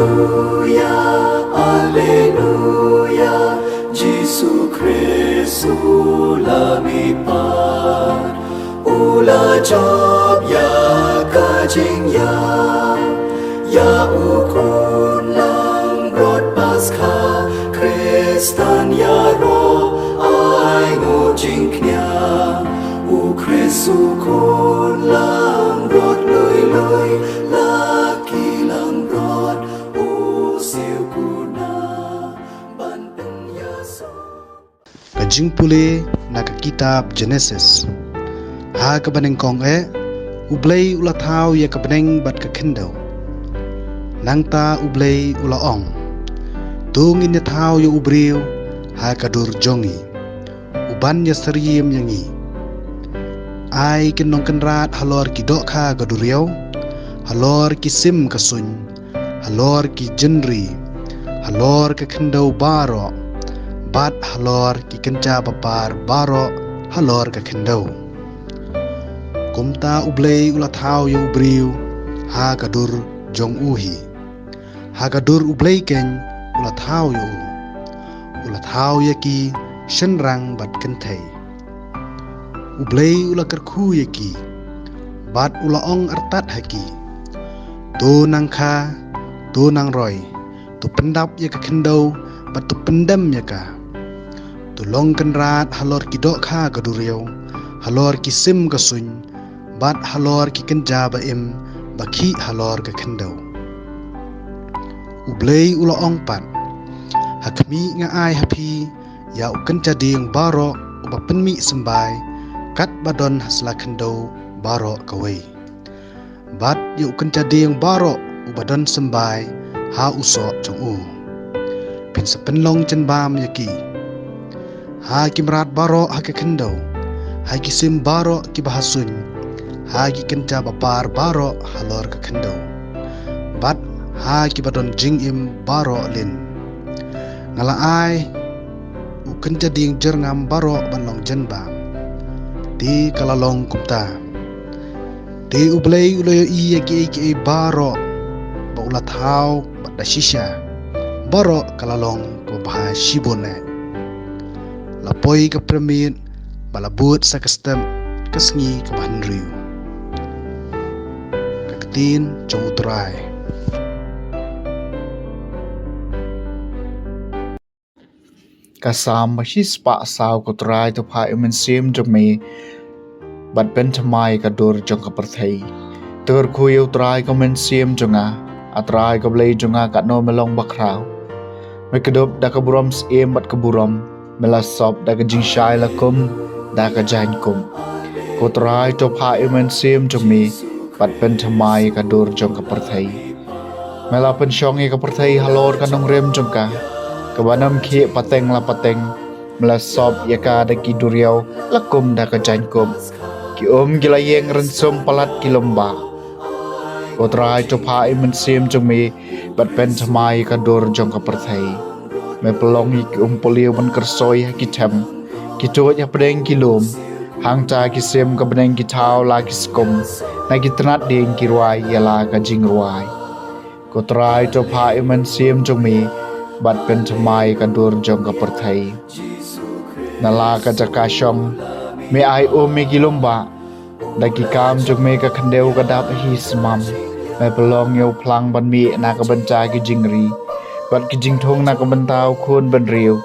Alleluia, Alleluia, Jesu Christus lumipad, ula job ya kajing ya ukun lang rod Paskha, Kristan ya ro ai ngo jing knya, u Kristu kun lang rod lui laki lang rod u siu kuna ban pen yaso. Kajing pule naka kitab Genesis ha kabaneng kong ublay ulathaw ya kabaneng bat kakendau nangta ublay ulaong tungin ya thaw ya ubriw ha kadur jongi uban ya sariyem yangi ay kinong kenrat halor kidok ha kaduriyaw halor kisim kasuny halor ki jenri halor kakendau baro bat halor ki kenca papar baro halor kakendau kumta ublay ulathaw ya ubriw ha kadur jong uhi ha kadur ublay ken ulathaw ya ki shenrang bat kentay ublay ulakarku ya ki bat ulaong artat haki tu nang kha tu nang roy tu pendap ya kakendau bat tu pendam ya ka tu long kenrat halor kidok kha kaduriyaw halor kisim kasuny bat halor ki kenja baim baki halor kakendau ublay ulaong pat hakmi nga ai hapi ya ukenja ding baro ubapenmi sembai kat badon hasla kendau baro kawai bat ya ukenja ding baro ubadon sembai ha usok jong pin sepenlong chen bam yaki ha kimrat baro ha kakendau ha kisim baro ki bahasun ha ki kenja bapar baro halor kakendau bat ha ki badon jingim baro lin ngala ai uken jading jerngam baro banlong jenba ti kalalong kupta ti ublay uloyo iya ki baro ba ulathaw ba dashisha baro kalalong ko bah shibone lapoy ka Peitmiet balabut sa kastem kasngi ka Bahanriu kakatin jong utray kasam mahis pa saw ko try to pa imen sim jong me bat ben thamai ka dur jong ka perthei tur khuyo try ko men sim jonga atrai ko blay jonga ka no melong bakraw me kedop da ka buram sim bat ka buram melasop da ka jing shai la kum da ka jan kum ko try to pa imen sim jong me bat ben thamai ka dur jong ka perthei mela pen shongi ka perthei halor ka nong rem jong ka kabanam khi pateng la pateng melasop yaka da ki duriyaw lakum da ka jankum ki gilayeng rensum palat ki lomba kotrai to pa imen sim jong me bat pen thamai ka dur jong ka perthei me pelong ki poliu ban kersoy ki them ki to ya pedeng ki lom hang ta ki sim ka beneng ki thaw la ki skum na ki tnat ding ki ruai yala ka jing ruai kotrai to pa imen sim jong me bat pen thamai ka dur jong ka perthei nala ka jaka shong me ai me gilomba da ki kam jong me ka khandeu ka dap hi smam me pelong yo plang ban mi na ka bancha ki jingri bat ki jing thong na ka bantaw khun ban riu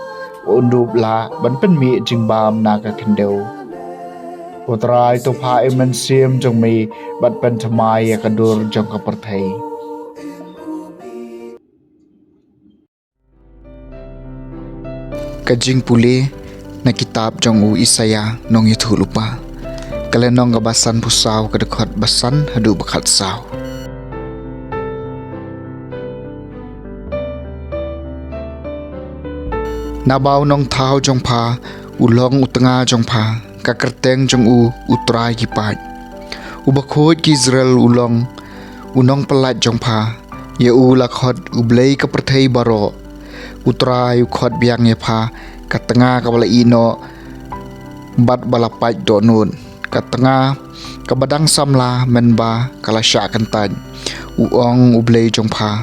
undup la ban pen mi jing bam na ka khandeu potrai to pha imen sim jong me bat pen thamai ka dur jong ka perthei kajing pule na kitab jong Isaya nong itu lupa kalen nong gabasan pusaw kadekhat basan hadu bakhat saw nabaw nong thaw jong pha ulong utanga jong pha kakerteng jong utrai ki pat ubakhoj ki Israel ulong unong palat jong pha ye lakhot ublay ka perthei baro utrai khot biang ye pha katanga ka bala ino bat bala pai do nun katanga ka badang samla menba kala sha kan tan uong ublei jong pha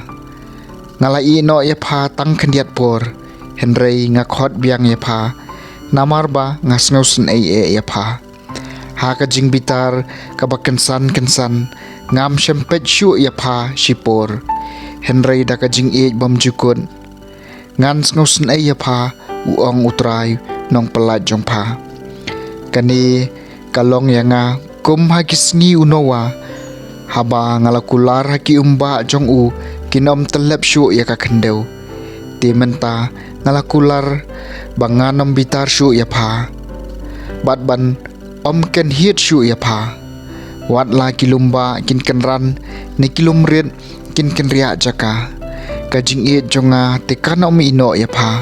ngalai no ya pha tang khandiat por henrei nga khot biang ya pha namar ba nga snausin ya pha ha ka jing bitar ka ba kansan ngam shempet shu ya pha shipor henrei da ka jing bam jukun ngan snausin ya pha uong utrai nong pelat jong pha kani kalong ya nga kum ha kisngi unowa haba ngalakular ha ki umba jong u kinom telep shu ya ka khendeu ti menta ngalakular banganom bitar shu ya pha bat ban om ken hiet shu ya pha wat la kilumba kin kenran ni kilumrit kin kenria jaka ka jing jonga te kanom ino ya pha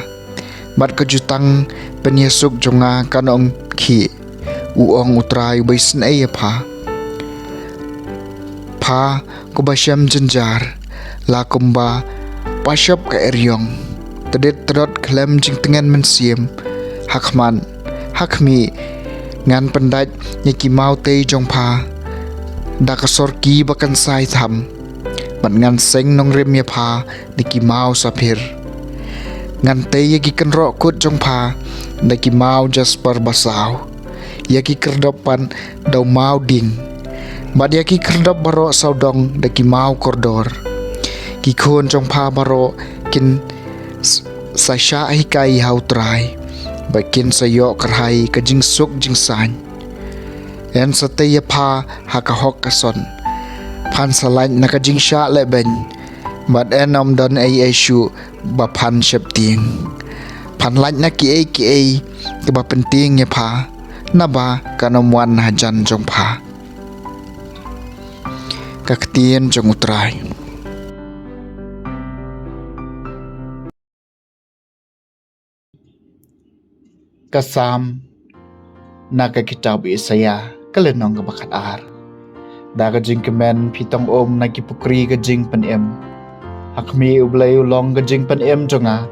bat ka jutang penyesuk jonga kanom khi uong utrai baisen ya pha ko basyam jenjar la kumba pasyap ka Iaiong tedet terot klem jing tengen mensiem hakmi ngan pendaj nyaki mau te jong pha da ka sorki bakan sai tham bat ngan seng nong rem ya pha niki mau sapir ngan te yaki kan ro kut jong pha niki mau jasper basau yaki kerdopan dau mau ding bat yaki kerdop baro saudong daki mau kordor ki khon jong pha baro kin sasha hikai hautrai bakin sayo karhai ka jing suk jing san en sataya pha haka hok kason phan salain na ka jing sha le ben bat enom don ai shu ba phan shep ting phan lain na ki ai ke ba penting ya pha na ba kanom wan hajan jong pha kaktian jong utrai kasam naka kitab Isaya kalenong ka bakat ar daga jing kemen pitong om naki pukri ka jing panem hakmi ublay ulong ka jing panem jonga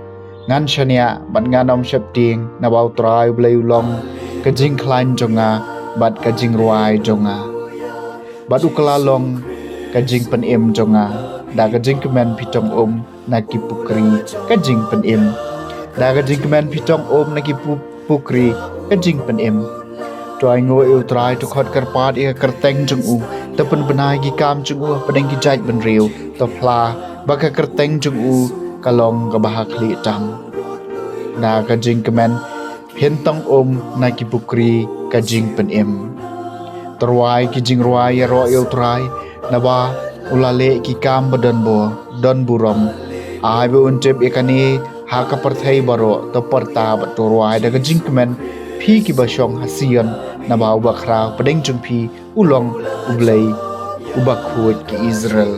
ngan shania bat nganom shepting na bau trai ublay ulong ka jing klain jonga bat ka jing ruai jonga bat ukalalong ka jing panem jonga daga jing kemen pitong om naki pukri ka jing panem daga jing kemen pitong om naki pukri ka jing panem trai ngoi u trai tu khot kar pat e kar teng jung u ta pen benai gi kam jung u padeng gi jai ben riu to phla ba ka kar teng jung u kalong ka bah khli tam na ka jing kemen hen tong om na ki pukri ka jing panem terwai ki jing ruai ya ro eu trai na ba ulale ki kam badan bo don burom ai be untep ekani ha ka parthai baro to parta ba to ruai da ka jing kemen phi ki basong hasian na ba uba khra padeng jung phi ulong ublei uba khut ki Israel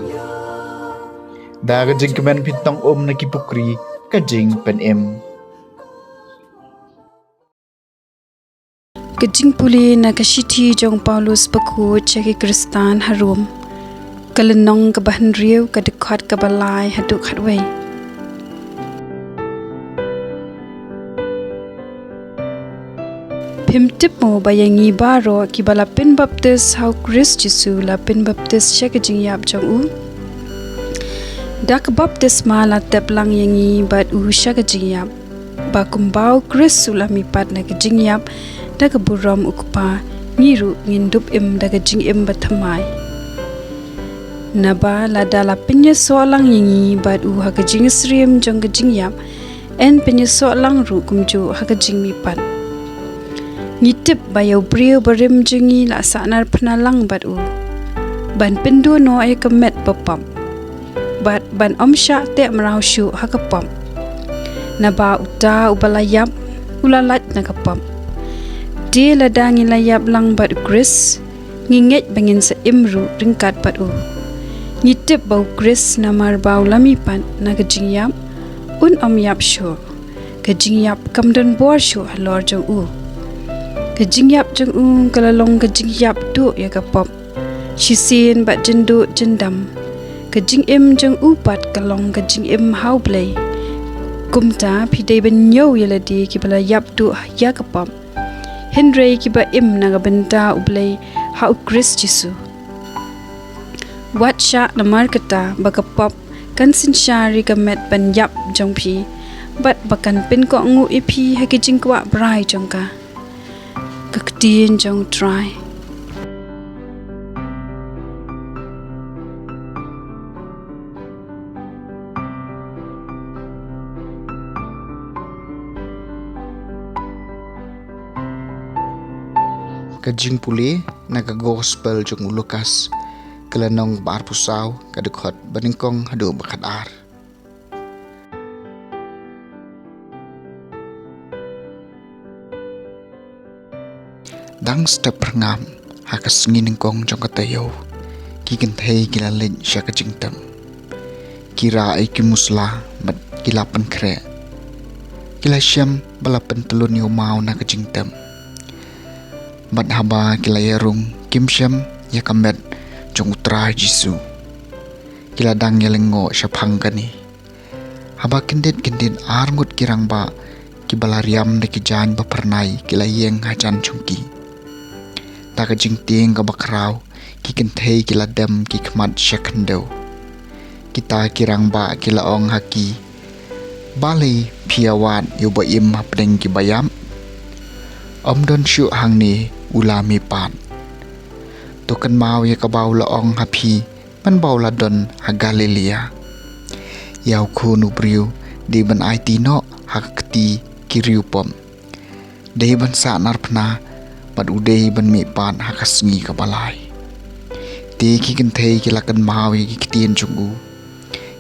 da ka jing kemen pitong om na ki pukri ka jing panem Kajing puli na kasiti jong Paulus baku ceki Kristan harum kalenong kabahan riu kadekot kabalai haduk hadway Pimtip mo bayangi baro kibala pin baptis how Chris Jesu la pin baptis shekajing yap jong u dak baptis ma la teplang yangi bat u shekajing yap ba kumbau Chris sulami pat na kajing yap daga buram ukpa ngiru ngindup im daga jing im bathamai naba la dala pinya solang yangi bat u haga jing srim jong kajing yap en pinya solang ru kumju haga jing mi pat ngitip bayaw briyo barim jingi la sanar penalang bat u ban pindu no ay kamet papam bat ban omsha te maraw shu hakapam na ba uta ubalayap ulalat nakapam di ladangi layap lang bat Chris nginget bangin sa imru ringkat bat u ngitip bau Chris na marbau lamipan na kajingyap un yap shu kajingyap kamdan bor shu halor jong u kajingyap jeng u kalalong kajingyap tu ya kapop shisin bat jendu jendam kajing im jeng u pat kalong kajing im hau play kumta pidai ben yo yaladi kibala yap tu ya kapop Henry kiba im naga benta ublay hau Chris Jesu wat sha na markata bakapop kan sin shari ka met ban yap jong phi bat bakan pin ko ngu ipi ha ki jing kwa brai jong ka tien jong try Kajing puli naga gospel jong Lukas kelanong bar pusau kadukot baningkong hadu bakadar. Dang step perngam hakas nginingkong jong katayo kikin thei kilalin sya kajing tam kira ai kimusla mat kilapan kre kila syam balapan telun yo mau na kajing tam mat haba kilayarung kim syam ya kamet jong utra Jisu kila dang yalengo syapang kani haba kendit arngut kirang ba kibalariam de kijan ba pernai kilayeng hajan chungki ta ka jing ting ka bakrau kikin thei kila dam ki khmat syakando kita kirang ba kila ong haki bali phiawat yu ba im hapdeng ki bayam om don shu hang ni ulami pan tokan mau ya ka bau la ong hapi man bau la don ha Galilea yau khunu briu di ban ai ti no hakti kiriu pom dei ban sa narpna pad udei ban mi pan hakasngi ka balai ti ki kan thei ki lakan mau ki kitien chungu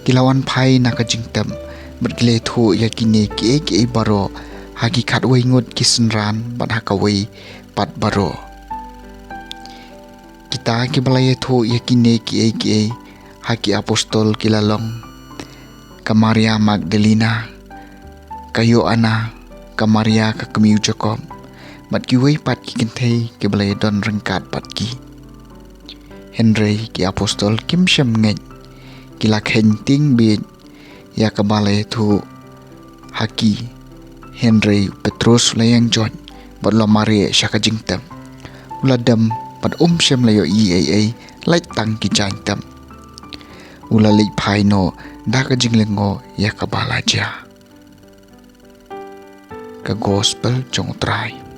kilawan phai na ka jingtam bergle thu ya kini ki baro hagi khat wei ngut kisenran ban hakawei pat baro kita ki balai thu ya kini ki haki apostol kilalong ka Maria Magdalena kayo ana ka Maria ka kamiu Jacob mat ki wei pat ki kinthei ki balai don rengkat pat ki Henry ki apostol kim syam ngej ki lakhen ting bi ya ka balai thu haki Henry Petrus layang John bat lo Maria syaka jingtam uladam pat syam layo ai lai tang ki jantam ulali phai no da ka jinglengo ya ka balaja ka gospel jong trai